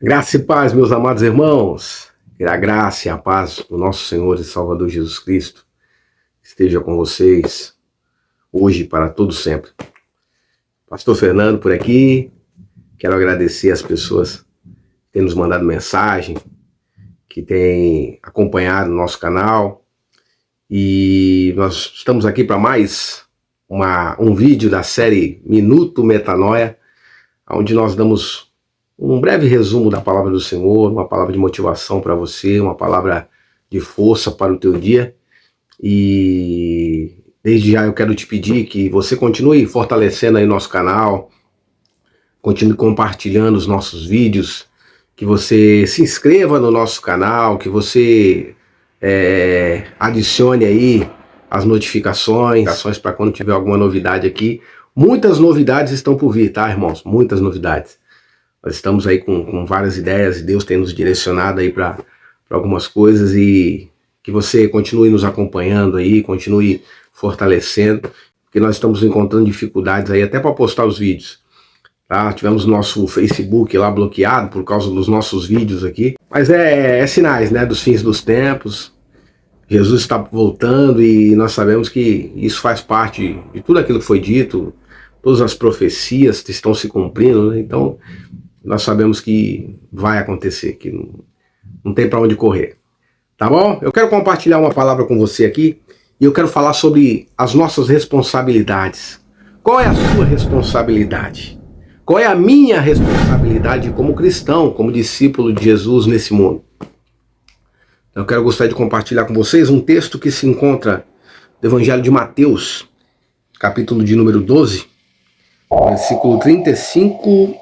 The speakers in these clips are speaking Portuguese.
Graça e paz, meus amados irmãos. Que a graça e a paz do nosso Senhor e Salvador Jesus Cristo esteja com vocês hoje e para todo sempre. Pastor Fernando por aqui. Quero agradecer as pessoas que têm nos mandado mensagem, que têm acompanhado o nosso canal. E nós estamos aqui para mais um vídeo da série Minuto Metanoia, onde nós damos um breve resumo da palavra do Senhor, uma palavra de motivação para você, uma palavra de força para o teu dia. E desde já eu quero te pedir que você continue fortalecendo aí nosso canal, continue compartilhando os nossos vídeos, que você se inscreva no nosso canal, que você adicione aí as notificações para quando tiver alguma novidade aqui. Muitas novidades estão por vir, tá, irmãos? Muitas novidades. Nós estamos aí com várias ideias e Deus tem nos direcionado aí para algumas coisas, e que você continue nos acompanhando aí, continue fortalecendo, porque nós estamos encontrando dificuldades aí até para postar os vídeos. Tá? Tivemos nosso Facebook lá bloqueado por causa dos nossos vídeos aqui, mas é sinais, né, dos fins dos tempos. Jesus está voltando e nós sabemos que isso faz parte de tudo aquilo que foi dito, todas as profecias estão se cumprindo, né? Então nós sabemos que vai acontecer, que não tem para onde correr, tá bom? Eu quero compartilhar uma palavra com você aqui, e eu quero falar sobre as nossas responsabilidades. Qual é a sua responsabilidade? Qual é a minha responsabilidade como cristão, como discípulo de Jesus nesse mundo? Eu gostaria de compartilhar com vocês um texto que se encontra no Evangelho de Mateus, capítulo de número 12, versículo 35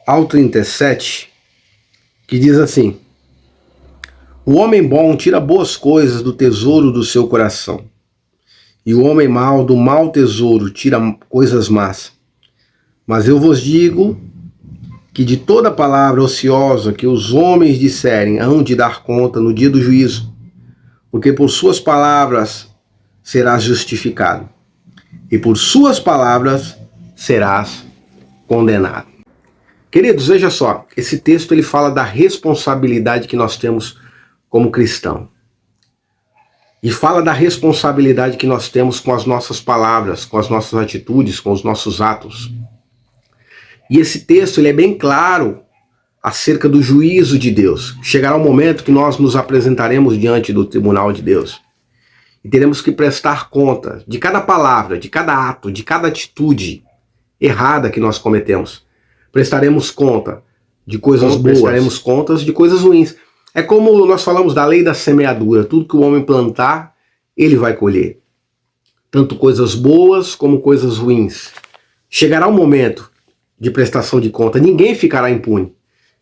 ao 37, que diz assim: o homem bom tira boas coisas do tesouro do seu coração, e o homem mau do mau tesouro tira coisas más. Mas eu vos digo que de toda palavra ociosa que os homens disserem hão de dar conta no dia do juízo, porque por suas palavras serás justificado, e por suas palavras serás condenado. Queridos, veja só, esse texto ele fala da responsabilidade que nós temos como cristão. E fala da responsabilidade que nós temos com as nossas palavras, com as nossas atitudes, com os nossos atos. E esse texto ele é bem claro acerca do juízo de Deus. Chegará um momento que nós nos apresentaremos diante do tribunal de Deus. E teremos que prestar conta de cada palavra, de cada ato, de cada atitude errada que nós cometemos. Prestaremos conta de coisas boas, prestaremos contas de coisas ruins. É como nós falamos da lei da semeadura. Tudo que o homem plantar, ele vai colher. Tanto coisas boas como coisas ruins. Chegará um momento de prestação de conta. Ninguém ficará impune.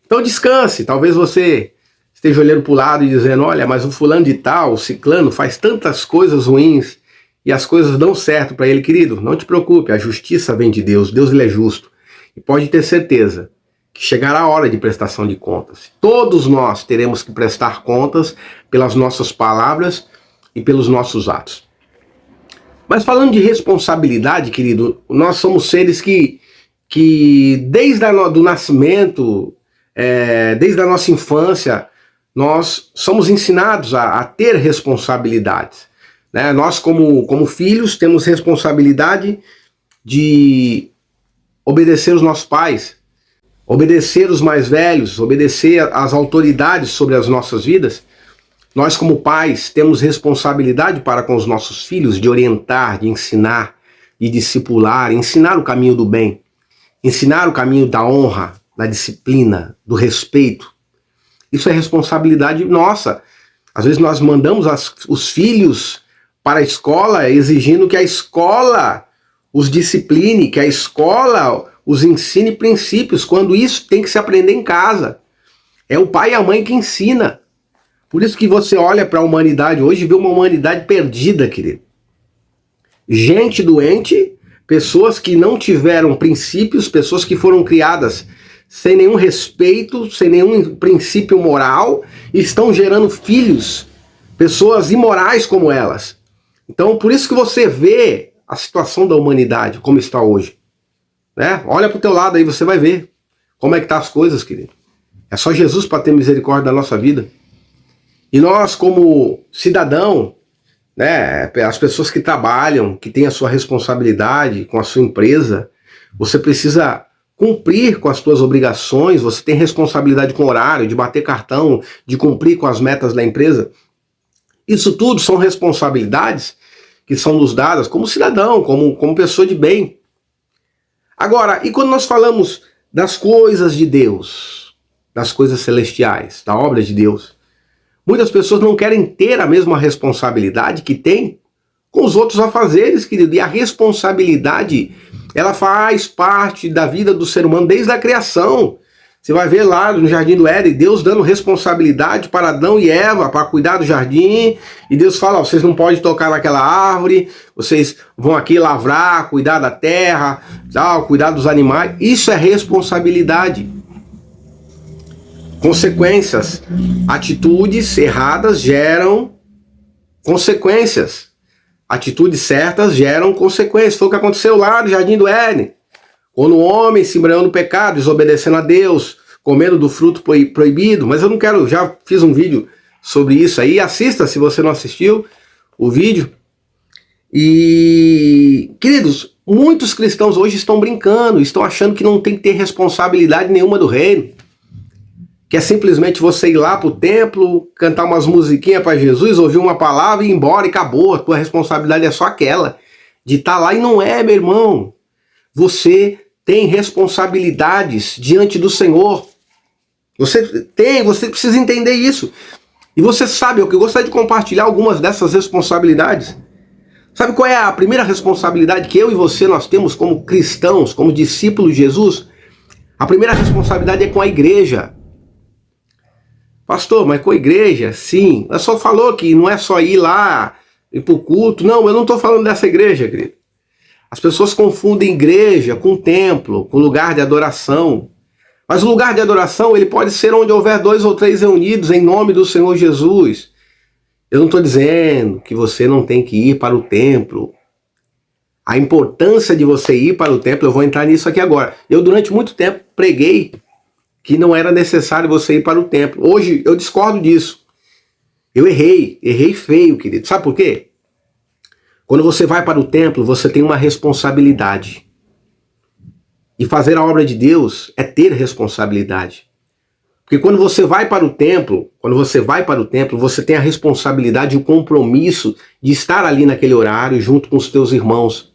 Então descanse. Talvez você esteja olhando para o lado e dizendo: olha, mas o fulano de tal, o ciclano, faz tantas coisas ruins e as coisas dão certo para ele. Querido, não te preocupe. A justiça vem de Deus. Deus ele é justo. E pode ter certeza que chegará a hora de prestação de contas. Todos nós teremos que prestar contas pelas nossas palavras e pelos nossos atos. Mas falando de responsabilidade, querido, nós somos seres que desde do nascimento, desde a nossa infância, nós somos ensinados a ter responsabilidades. Né? Nós, como filhos, temos responsabilidade de obedecer os nossos pais, obedecer os mais velhos, obedecer às autoridades sobre as nossas vidas. Nós, como pais, temos responsabilidade para com os nossos filhos de orientar, de ensinar, de discipular, ensinar o caminho do bem, ensinar o caminho da honra, da disciplina, do respeito. Isso é responsabilidade nossa. Às vezes nós mandamos os filhos para a escola exigindo que a escola os discipline, que a escola os ensine princípios, quando isso tem que se aprender em casa. É o pai e a mãe que ensina. Por isso que você olha para a humanidade hoje e vê uma humanidade perdida, querido. Gente doente, pessoas que não tiveram princípios, pessoas que foram criadas sem nenhum respeito, sem nenhum princípio moral, e estão gerando filhos, pessoas imorais como elas. Então, por isso que você vê a situação da humanidade, como está hoje. Né? Olha para o teu lado aí, você vai ver como é que tá as coisas, querido. É só Jesus para ter misericórdia da nossa vida. E nós, como cidadão, né, as pessoas que trabalham, que têm a sua responsabilidade com a sua empresa, você precisa cumprir com as suas obrigações, você tem responsabilidade com o horário, de bater cartão, de cumprir com as metas da empresa. Isso tudo são responsabilidades que são nos dadas como cidadão, como pessoa de bem. Agora, e quando nós falamos das coisas de Deus, das coisas celestiais, da obra de Deus, muitas pessoas não querem ter a mesma responsabilidade que tem com os outros afazeres, querido. E a responsabilidade, ela faz parte da vida do ser humano desde a criação. Você vai ver lá no Jardim do Éden, Deus dando responsabilidade para Adão e Eva, para cuidar do jardim. E Deus fala, ó, vocês não podem tocar naquela árvore, vocês vão aqui lavrar, cuidar da terra, tal, cuidar dos animais. Isso é responsabilidade. Consequências. Atitudes erradas geram consequências. Atitudes certas geram consequências. Foi o que aconteceu lá no Jardim do Éden. Quando o homem se embrenhou no pecado, desobedecendo a Deus, comendo do fruto proibido. Mas eu não quero, já fiz um vídeo sobre isso aí. Assista se você não assistiu o vídeo. E, queridos, muitos cristãos hoje estão brincando, estão achando que não tem que ter responsabilidade nenhuma do reino. Que é simplesmente você ir lá pro templo, cantar umas musiquinhas para Jesus, ouvir uma palavra e ir embora e acabou. A tua responsabilidade é só aquela de estar lá. E não é, meu irmão. Você tem responsabilidades diante do Senhor. Você precisa entender isso. E você sabe, eu gostaria de compartilhar algumas dessas responsabilidades. Sabe qual é a primeira responsabilidade que eu e você nós temos como cristãos, como discípulos de Jesus? A primeira responsabilidade é com a igreja. Pastor, mas com a igreja? Sim. Ela só falou que não é só ir lá, ir pro culto. Não, eu não estou falando dessa igreja, querido. As pessoas confundem igreja com templo, com lugar de adoração. Mas o lugar de adoração, ele pode ser onde houver 2 ou 3 reunidos em nome do Senhor Jesus. Eu não estou dizendo que você não tem que ir para o templo. A importância de você ir para o templo, eu vou entrar nisso aqui agora. Eu durante muito tempo preguei que não era necessário você ir para o templo. Hoje eu discordo disso. Eu errei feio, querido. Sabe por quê? Quando você vai para o templo, você tem uma responsabilidade. E fazer a obra de Deus é ter responsabilidade. Porque quando você vai para o templo, você tem a responsabilidade e o compromisso de estar ali naquele horário junto com os teus irmãos.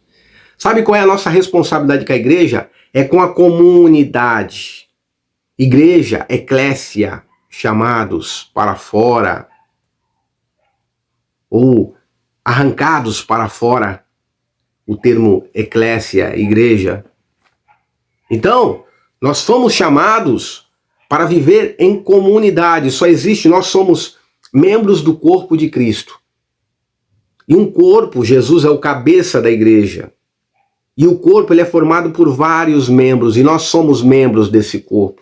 Sabe qual é a nossa responsabilidade com a igreja? É com a comunidade. Igreja, eclésia, chamados para fora. Ou arrancados para fora, o termo eclésia, igreja. Então, nós fomos chamados para viver em comunidade. Só existe, nós somos membros do corpo de Cristo. E um corpo, Jesus é o cabeça da igreja. E o corpo ele é formado por vários membros, e nós somos membros desse corpo.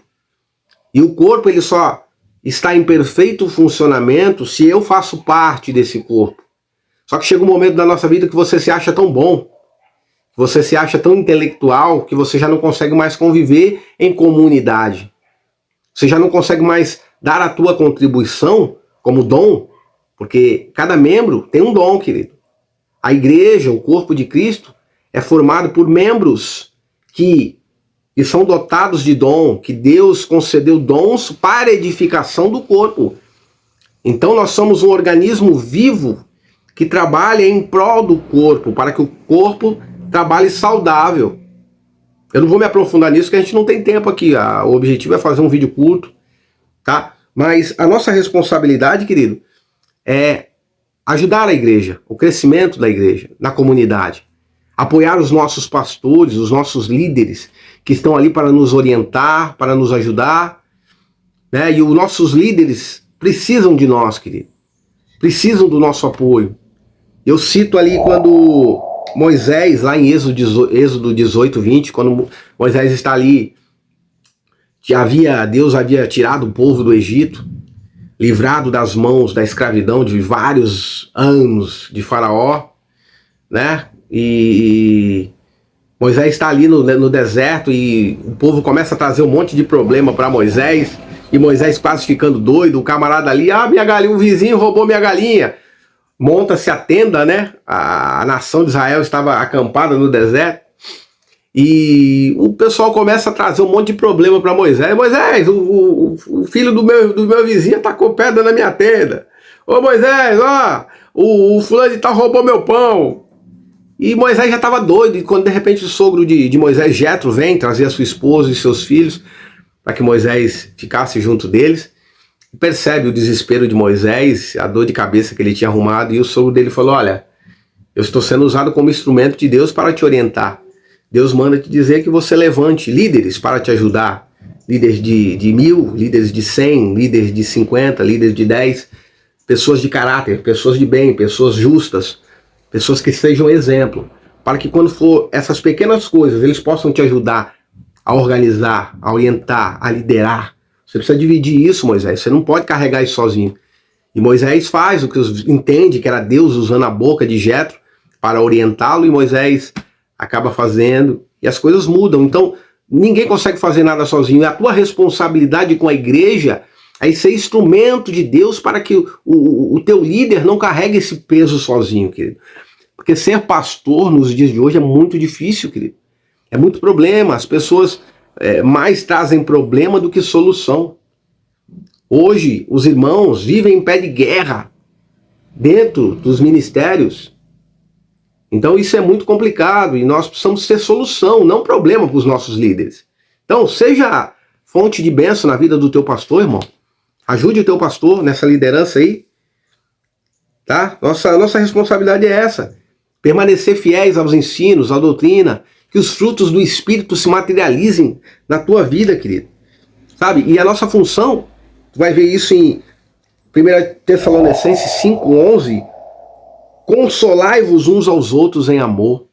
E o corpo ele só está em perfeito funcionamento se eu faço parte desse corpo. Só que chega um momento da nossa vida que você se acha tão bom, você se acha tão intelectual, que você já não consegue mais conviver em comunidade. Você já não consegue mais dar a tua contribuição como dom, porque cada membro tem um dom, querido. A igreja, o corpo de Cristo, é formado por membros que são dotados de dom, que Deus concedeu dons para a edificação do corpo. Então nós somos um organismo vivo que trabalha em prol do corpo, para que o corpo trabalhe saudável. Eu não vou me aprofundar nisso, porque a gente não tem tempo aqui. O objetivo é fazer um vídeo curto, tá? Mas a nossa responsabilidade, querido, é ajudar a igreja, o crescimento da igreja, na comunidade. Apoiar os nossos pastores, os nossos líderes, que estão ali para nos orientar, para nos ajudar, né? E os nossos líderes precisam de nós, querido. Precisam do nosso apoio. Eu cito ali quando Moisés, lá em Êxodo 18, 20, quando Moisés está ali, que Deus havia tirado o povo do Egito, livrado das mãos da escravidão de vários anos de Faraó, né? E Moisés está ali no deserto e o povo começa a trazer um monte de problema para Moisés. E Moisés quase ficando doido, o camarada ali, minha galinha, o vizinho roubou minha galinha. Monta-se a tenda, né? A nação de Israel estava acampada no deserto. E o pessoal começa a trazer um monte de problema para Moisés. Moisés, o filho do meu vizinho tacou pedra na minha tenda. Ô Moisés, o fulano de tal roubou meu pão. E Moisés já estava doido. E quando de repente o sogro de Moisés, Jetro, vem trazer a sua esposa e seus filhos para que Moisés ficasse junto deles, percebe o desespero de Moisés, a dor de cabeça que ele tinha arrumado, e o sogro dele falou: olha, eu estou sendo usado como instrumento de Deus para te orientar. Deus manda te dizer que você levante líderes para te ajudar. Líderes de 1000, líderes de 100, líderes de 50, líderes de 10. Pessoas de caráter, pessoas de bem, pessoas justas. Pessoas que sejam exemplo. Para que quando for essas pequenas coisas, eles possam te ajudar a organizar, a orientar, a liderar. Você precisa dividir isso, Moisés. Você não pode carregar isso sozinho. E Moisés faz o que entende que era Deus usando a boca de Jetro para orientá-lo, e Moisés acaba fazendo, e as coisas mudam. Então, ninguém consegue fazer nada sozinho. É a tua responsabilidade com a igreja é ser instrumento de Deus para que o teu líder não carregue esse peso sozinho, querido. Porque ser pastor nos dias de hoje é muito difícil, querido. É muito problema. As pessoas mais trazem problema do que solução. Hoje, os irmãos vivem em pé de guerra dentro dos ministérios. Então isso é muito complicado e nós precisamos ser solução, não problema para os nossos líderes. Então seja fonte de bênção na vida do teu pastor, irmão. Ajude o teu pastor nessa liderança aí. Tá? Nossa responsabilidade é essa. Permanecer fiéis aos ensinos, à doutrina, que os frutos do Espírito se materializem na tua vida, querido. Sabe? E a nossa função, tu vai ver isso em 1 Tessalonicenses 5:11, consolai-vos uns aos outros em amor,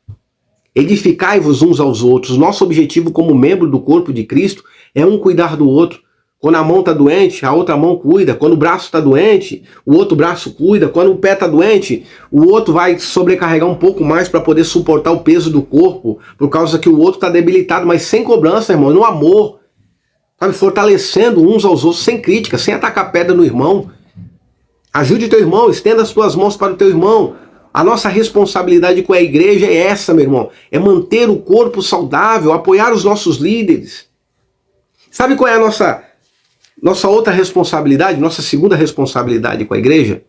edificai-vos uns aos outros. Nosso objetivo como membro do corpo de Cristo é um cuidar do outro. Quando a mão está doente, a outra mão cuida. Quando o braço está doente, o outro braço cuida. Quando o pé está doente, o outro vai sobrecarregar um pouco mais para poder suportar o peso do corpo, por causa que o outro está debilitado, mas sem cobrança, irmão, no amor. Sabe, fortalecendo uns aos outros, sem crítica, sem atacar pedra no irmão. Ajude o teu irmão, estenda as tuas mãos para o teu irmão. A nossa responsabilidade com a igreja é essa, meu irmão. É manter o corpo saudável, apoiar os nossos líderes. Sabe qual é a nossa outra responsabilidade, nossa segunda responsabilidade com a igreja?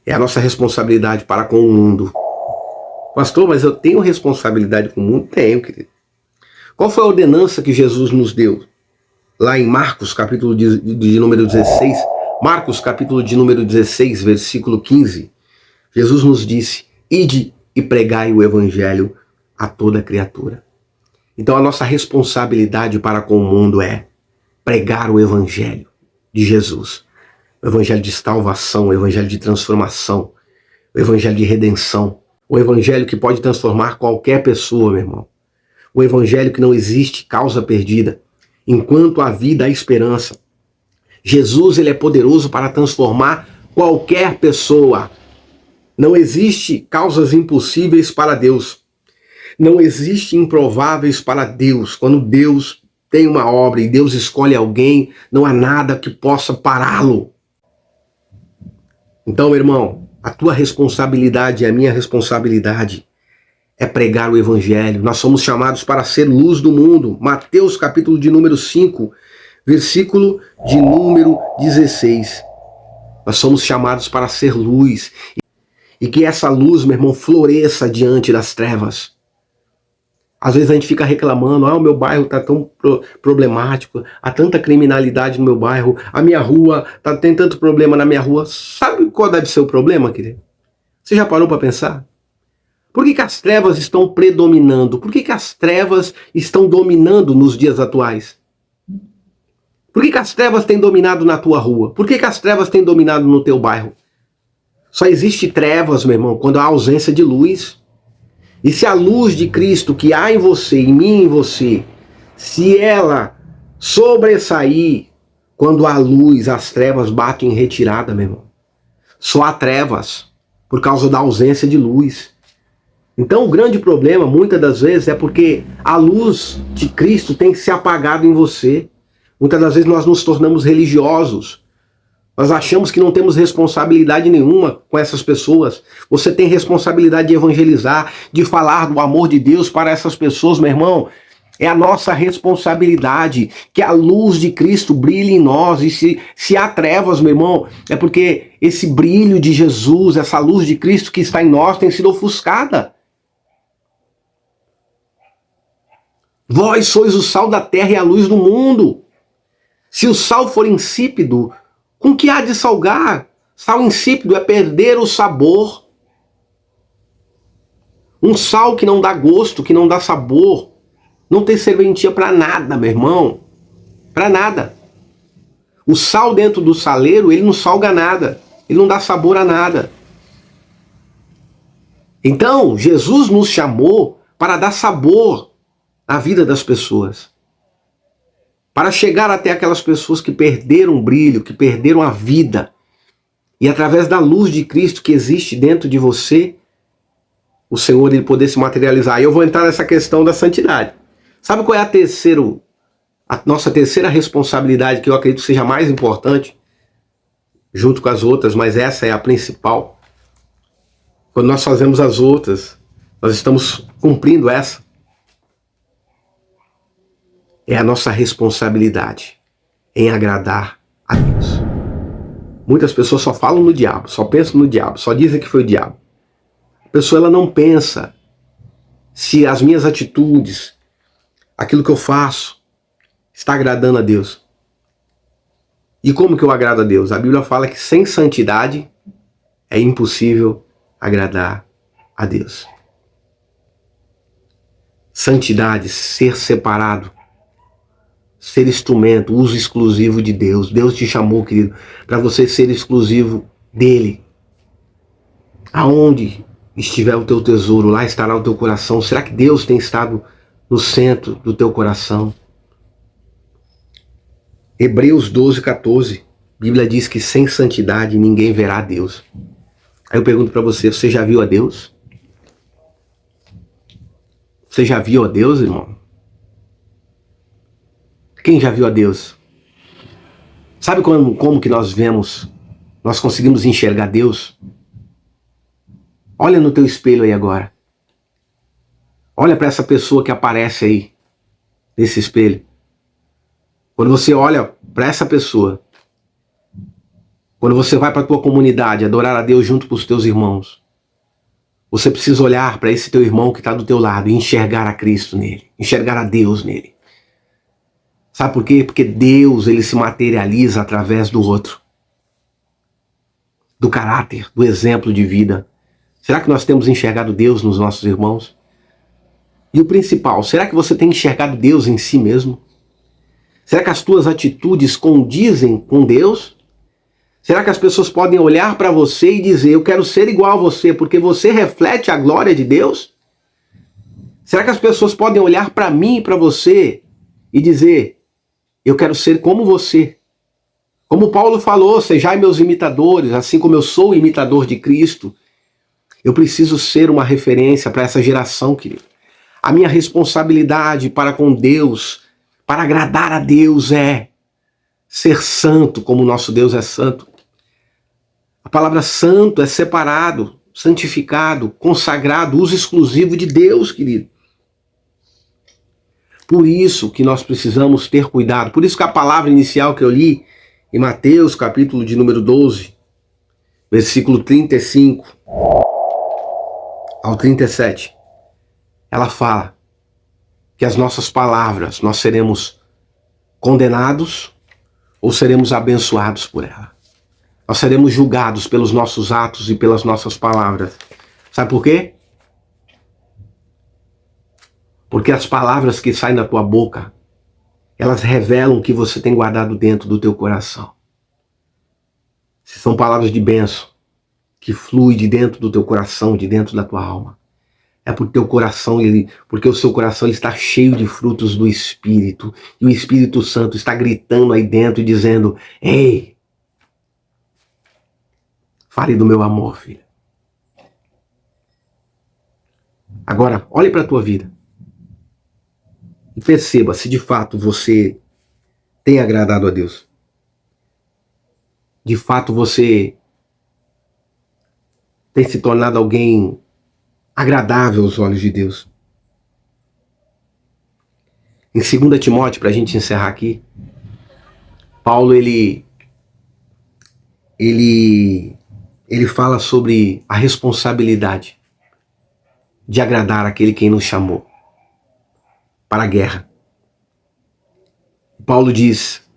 É a nossa responsabilidade para com o mundo. Pastor, mas eu tenho responsabilidade com o mundo? Tenho, querido. Qual foi a ordenança que Jesus nos deu? Lá em Marcos, capítulo de número 16, Marcos, capítulo de número 16, versículo 15, Jesus nos disse: ide e pregai o evangelho a toda criatura. Então a nossa responsabilidade para com o mundo é pregar o evangelho de Jesus. O evangelho de salvação, o evangelho de transformação, o evangelho de redenção, o evangelho que pode transformar qualquer pessoa, meu irmão. O evangelho que não existe causa perdida. Enquanto há vida, há esperança. Jesus, ele é poderoso para transformar qualquer pessoa. Não existe causas impossíveis para Deus. Não existe improváveis para Deus. Quando Deus tem uma obra e Deus escolhe alguém, não há nada que possa pará-lo. Então, meu irmão, a tua responsabilidade e a minha responsabilidade é pregar o evangelho. Nós somos chamados para ser luz do mundo. Mateus, capítulo de número 5, versículo de número 16. Nós somos chamados para ser luz. E que essa luz, meu irmão, floresça diante das trevas. Às vezes a gente fica reclamando: o meu bairro está tão problemático, há tanta criminalidade no meu bairro, a minha rua, tem tanto problema na minha rua. Sabe qual deve ser o problema, querido? Você já parou para pensar? Por que as trevas estão predominando? Por que as trevas estão dominando nos dias atuais? Por que as trevas têm dominado na tua rua? Por que as trevas têm dominado no teu bairro? Só existe trevas, meu irmão, quando há ausência de luz. E se a luz de Cristo que há em você, em mim e em você, se ela sobressair, quando há luz, as trevas batem em retirada, meu irmão. Só há trevas por causa da ausência de luz. Então o grande problema, muitas das vezes, é porque a luz de Cristo tem que ser apagada em você. Muitas das vezes nós nos tornamos religiosos. Nós achamos que não temos responsabilidade nenhuma com essas pessoas. Você tem responsabilidade de evangelizar, de falar do amor de Deus para essas pessoas, meu irmão. É a nossa responsabilidade que a luz de Cristo brilhe em nós. E se há trevas, meu irmão, é porque esse brilho de Jesus, essa luz de Cristo que está em nós tem sido ofuscada. Vós sois o sal da terra e a luz do mundo. Se o sal for insípido, com que há de salgar? Sal insípido é perder o sabor. Um sal que não dá gosto, que não dá sabor, não tem serventia para nada, meu irmão. Para nada. O sal dentro do saleiro, ele não salga nada. Ele não dá sabor a nada. Então, Jesus nos chamou para dar sabor à vida das pessoas. Para chegar até aquelas pessoas que perderam o brilho, que perderam a vida. E através da luz de Cristo que existe dentro de você, o Senhor ele poder se materializar. E eu vou entrar nessa questão da santidade. Sabe qual é a nossa terceira responsabilidade, que eu acredito que seja a mais importante, junto com as outras, mas essa é a principal. Quando nós fazemos as outras, nós estamos cumprindo essa. É a nossa responsabilidade em agradar a Deus. Muitas pessoas só falam no diabo, só pensam no diabo, só dizem que foi o diabo. A pessoa ela não pensa se as minhas atitudes, aquilo que eu faço, está agradando a Deus. E como que eu agrado a Deus? A Bíblia fala que sem santidade é impossível agradar a Deus. Santidade, ser separado, ser instrumento, uso exclusivo de Deus. Deus te chamou, querido, para você ser exclusivo dele. Aonde estiver o teu tesouro, lá estará o teu coração. Será que Deus tem estado no centro do teu coração? Hebreus 12:14, a Bíblia diz que sem santidade ninguém verá a Deus. Aí eu pergunto para você, você já viu a Deus? Você já viu a Deus, irmão? Quem já viu a Deus? Sabe como que nós vemos, nós conseguimos enxergar Deus? Olha no teu espelho aí agora. Olha para essa pessoa que aparece aí, nesse espelho. Quando você olha para essa pessoa, quando você vai para a tua comunidade adorar a Deus junto com os teus irmãos, você precisa olhar para esse teu irmão que está do teu lado e enxergar a Cristo nele, enxergar a Deus nele. Sabe por quê? Porque Deus ele se materializa através do outro, do caráter, do exemplo de vida. Será que nós temos enxergado Deus nos nossos irmãos? E o principal, será que você tem enxergado Deus em si mesmo? Será que as tuas atitudes condizem com Deus? Será que as pessoas podem olhar para você e dizer, eu quero ser igual a você, porque você reflete a glória de Deus? Será que as pessoas podem olhar para mim e para você e dizer, eu quero ser como você? Como Paulo falou, sejai meus imitadores, assim como eu sou imitador de Cristo. Eu preciso ser uma referência para essa geração, querido. A minha responsabilidade para com Deus, para agradar a Deus, é ser santo como o nosso Deus é santo. A palavra santo é separado, santificado, consagrado, uso exclusivo de Deus, querido. Por isso que nós precisamos ter cuidado. Por isso que a palavra inicial que eu li em Mateus, capítulo de número 12, versículo 35 ao 37, ela fala que as nossas palavras, nós seremos condenados ou seremos abençoados por ela. Nós seremos julgados pelos nossos atos e pelas nossas palavras. Sabe por quê? Porque as palavras que saem da tua boca, elas revelam o que você tem guardado dentro do teu coração. Se são palavras de bênção, que flui de dentro do teu coração, de dentro da tua alma, é porque teu coração, porque o seu coração está cheio de frutos do Espírito, e o Espírito Santo está gritando aí dentro e dizendo, ei, fale do meu amor, filha. Agora, olhe para a tua vida. E perceba se de fato você tem agradado a Deus? De fato, você tem se tornado alguém agradável aos olhos de Deus? Em 2 Timóteo, para a gente encerrar aqui, Paulo ele fala sobre a responsabilidade de agradar aquele quem nos chamou para a guerra. Paulo diz: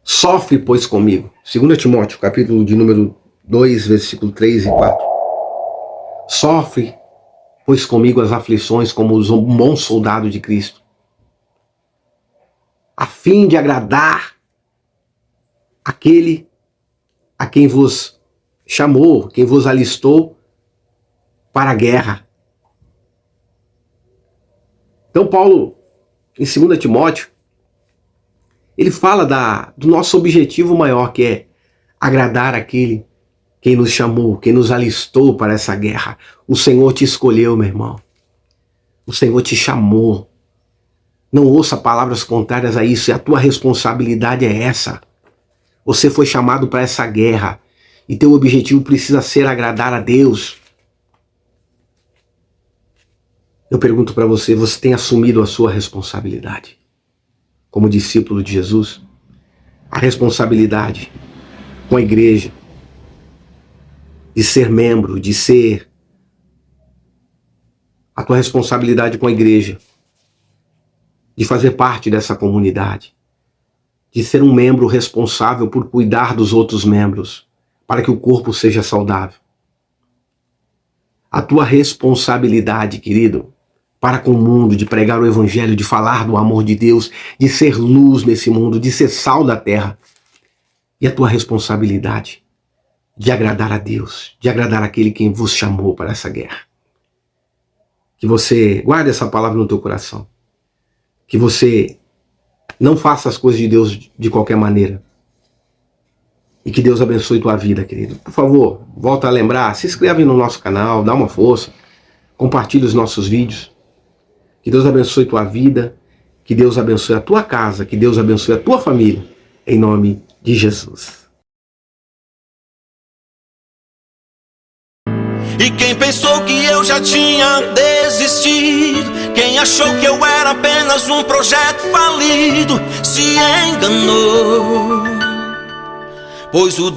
sofre, pois, comigo. 2 Timóteo, capítulo de número 2, versículo 3 e 4. Sofre, pois, comigo as aflições como um bom soldado de Cristo, a fim de agradar aquele a quem vos chamou, quem vos alistou para a guerra. Então Paulo, em 2 Timóteo, ele fala do nosso objetivo maior, que é agradar aquele quem nos chamou, quem nos alistou para essa guerra. O Senhor te escolheu, meu irmão. O Senhor te chamou. Não ouça palavras contrárias a isso, e a tua responsabilidade é essa. Você foi chamado para essa guerra, e teu objetivo precisa ser agradar a Deus. Eu pergunto para você, você tem assumido a sua responsabilidade como discípulo de Jesus? A responsabilidade com a igreja, de ser membro, de ser a tua responsabilidade com a igreja, de fazer parte dessa comunidade, de ser um membro responsável por cuidar dos outros membros, para que o corpo seja saudável. A tua responsabilidade, querido, para com o mundo, de pregar o evangelho, de falar do amor de Deus, de ser luz nesse mundo, de ser sal da terra. E a tua responsabilidade de agradar a Deus, de agradar aquele quem vos chamou para essa guerra. Que você guarde essa palavra no teu coração. Que você não faça as coisas de Deus de qualquer maneira. E que Deus abençoe tua vida, querido. Por favor, volta a lembrar, se inscreve no nosso canal, dá uma força, compartilhe os nossos vídeos. Que Deus abençoe tua vida, que Deus abençoe a tua casa, que Deus abençoe a tua família, em nome de Jesus. E quem pensou que eu já tinha desistido, quem achou que eu era apenas um projeto falido, se enganou, pois o